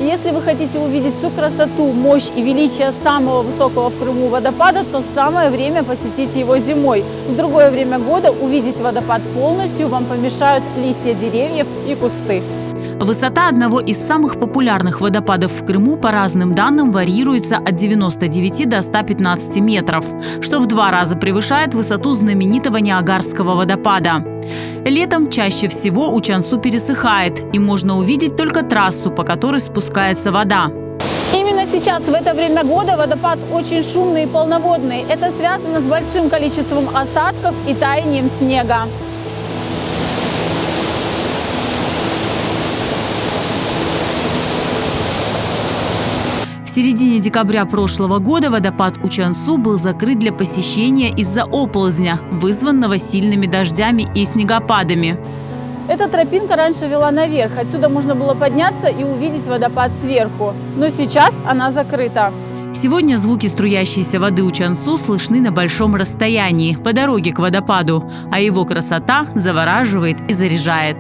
если вы хотите увидеть всю красоту, мощь и величие самого высокого в Крыму водопада, то самое время посетить его зимой. В другое время года увидеть водопад полностью вам помешают листья деревьев и кусты. Высота одного из самых популярных водопадов в Крыму по разным данным варьируется от 99 до 115 метров, что в 2 раза превышает высоту знаменитого Ниагарского водопада. Летом чаще всего Учансу пересыхает, и можно увидеть только трассу, по которой спускается вода. Именно сейчас, в это время года, водопад очень шумный и полноводный. Это связано с большим количеством осадков и таянием снега. В середине декабря прошлого года водопад Учансу был закрыт для посещения из-за оползня, вызванного сильными дождями и снегопадами. Эта тропинка раньше вела наверх. Отсюда можно было подняться и увидеть водопад сверху. Но сейчас она закрыта. Сегодня звуки струящейся воды Учансу слышны на большом расстоянии, по дороге к водопаду, а его красота завораживает и заряжает.